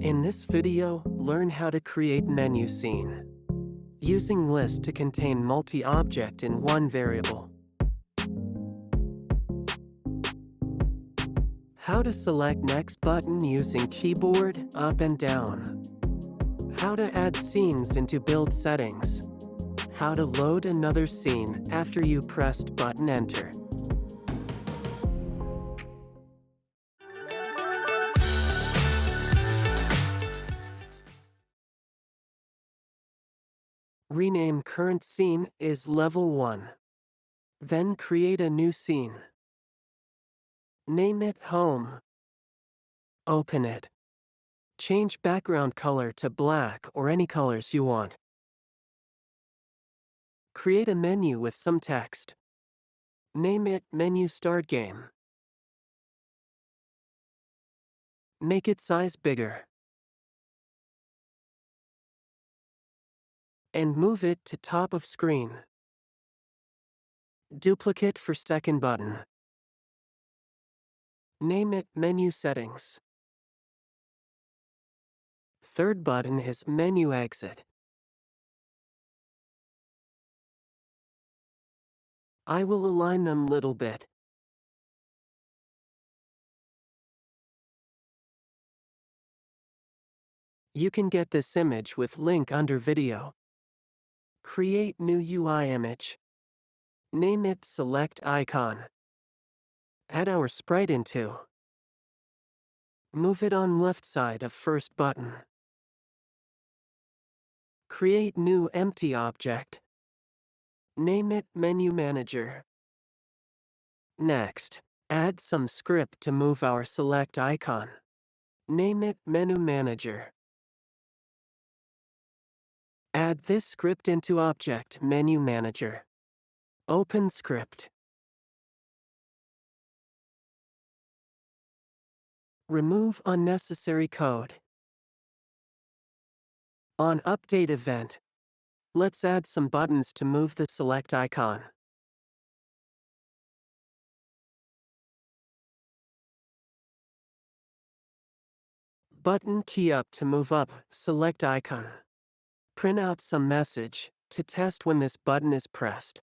In this video, learn how to create menu scene using list to contain multi-object in one variable. How to select next button using keyboard up and down. How to add scenes into build settings. How to load another scene after you pressed button enter. Rename current scene is level 1. Then create a new scene. Name it home. Open it. Change background color to black or any colors you want. Create a menu with some text. Name it Menu Start Game. Make its size bigger. And move it to top of screen. Duplicate for second button. Name it Menu Settings. Third button is Menu Exit. I will align them little bit. You can get this image with link under video. Create new UI image. Name it Select Icon. Add our sprite into. Move it on left side of first button. Create new empty object. Name it Menu Manager. Next, add some script to move our select icon. Name it Menu Manager. Add this script into Object Menu Manager. Open script. Remove unnecessary code. On Update event, let's add some buttons to move the select icon. Button key up to move up select icon. Print out some message to test when this button is pressed.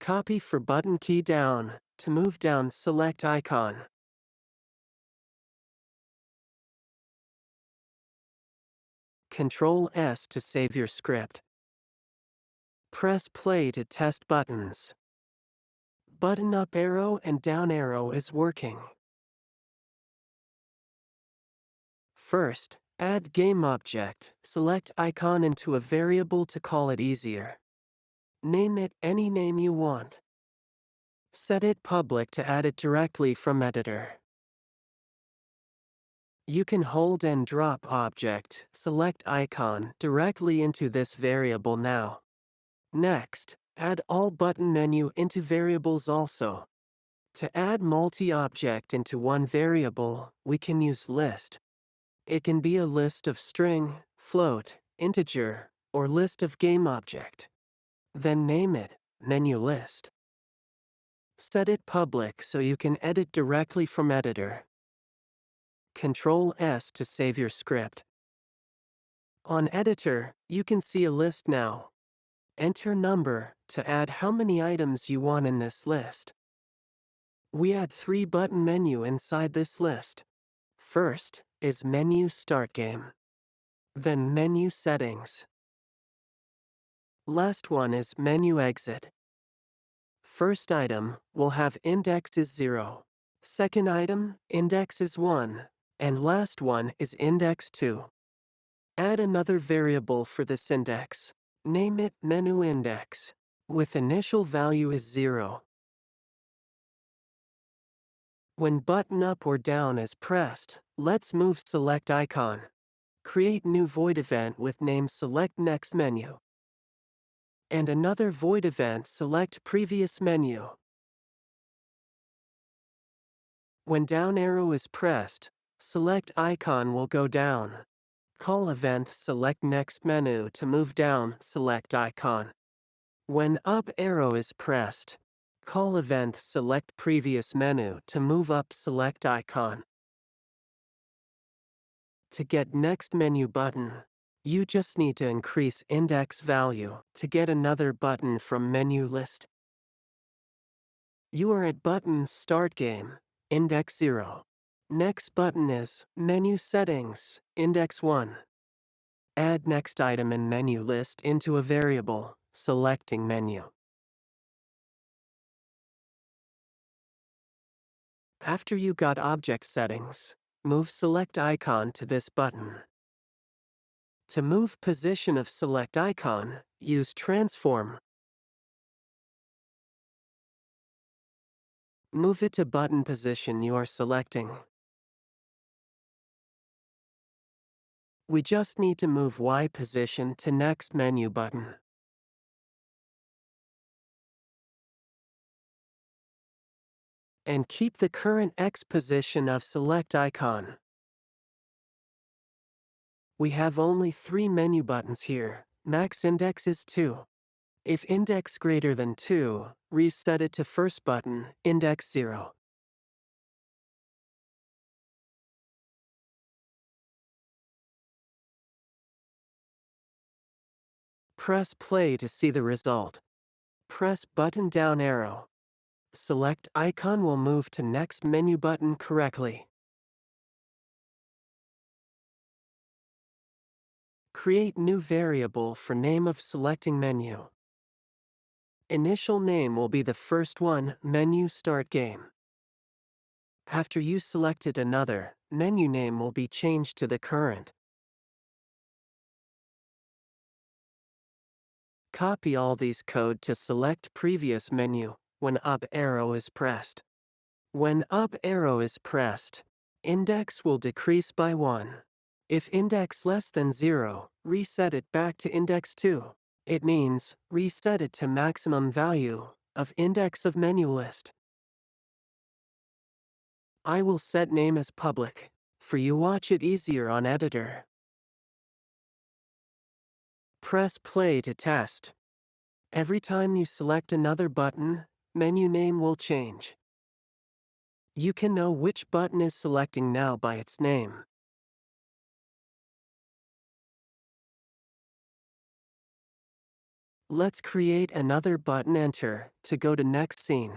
Copy for button key down to move down select icon. Control S to save your script. Press play to test buttons. Button up arrow and down arrow is working. First, add game object, select icon into a variable to call it easier. Name it any name you want. Set it public to add it directly from editor. You can hold and drop object, select icon directly into this variable now. Next, add all button menu into variables also. To add multi-object into one variable, we can use list. It can be a list of string, float, integer, or list of game object. Then name it Menu List. Set it public so you can edit directly from editor. Control S to save your script. On editor, you can see a list now. Enter number to add how many items you want in this list. We add 3 button menu inside this list. First is Menu Start Game. Then Menu Settings. Last one is Menu Exit. First item will have index is 0. Second item, index is 1. And last one is index 2. Add another variable for this index. Name it Menu Index, with initial value is 0. When button up or down is pressed, let's move select icon. Create new void event with name select next menu. And another void event select previous menu. When down arrow is pressed, select icon will go down. Call event select next menu to move down select icon. When up arrow is pressed, Call event select previous menu to move up select icon. To get next menu button, you just need to increase index value to get another button from menu list. You are at button Start Game, index 0. Next button is Menu Settings, index 1. Add next item in menu list into a variable, selecting menu. After you got object settings, move select icon to this button. To move position of select icon, use transform. Move it to button position you are selecting. We just need to move Y position to next menu button. And keep the current X position of select icon. We have only 3 menu buttons here. Max index is 2. If index greater than 2, reset it to first button, index 0. Press play to see the result. Press button down arrow. Select icon will move to next menu button correctly. Create new variable for name of selecting menu. Initial name will be the first one, menu start game. After you selected another, menu name will be changed to the current. Copy all these code to select previous menu when up arrow is pressed. When up arrow is pressed, index will decrease by 1. If index less than 0, reset it back to index 2. It means, reset it to maximum value of index of menu list. I will set name as public, for you watch it easier on editor. Press play to test. Every time you select another button, menu name will change. You can know which button is selecting now by its name. Let's create another button enter to go to next scene.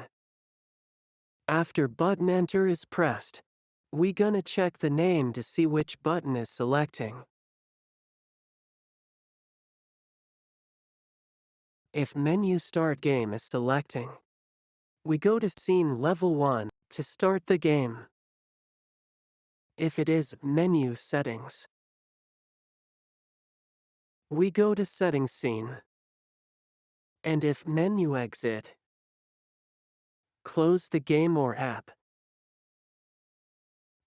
After button enter is pressed, we gonna check the name to see which button is selecting. If menu start game is selecting, we go to scene level 1 to start the game. If it is menu settings, we go to settings scene. And if menu exit, close the game or app.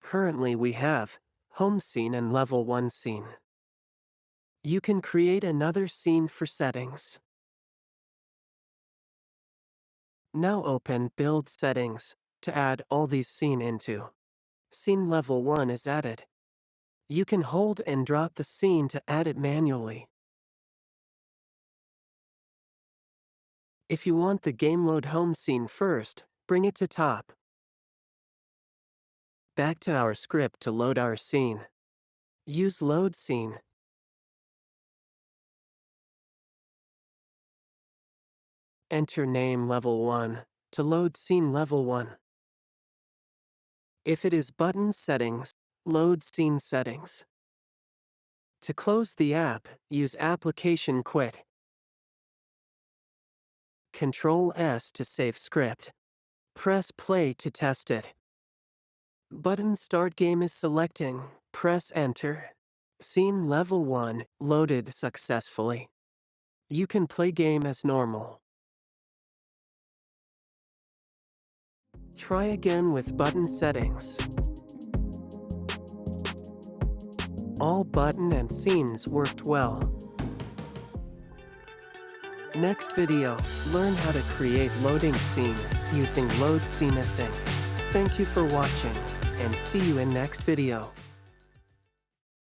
Currently we have home scene and level 1 scene. You can create another scene for settings. Now open build settings to add all these scene into. Scene level 1 is added. You can hold and drop the scene to add it manually. If you want the game load home scene first, bring it to top. Back to our script to load our scene. Use load scene. Enter name level 1 to load scene level 1. If it is button settings, load scene settings. To close the app, use application quit. Ctrl S to save script. Press play to test it. Button start game is selecting, press enter. Scene level 1 loaded successfully. You can play game as normal. Try again with button settings. All button and scenes worked well. Next video, learn how to create loading scene using load scene async. Thank you for watching, and see you in next video.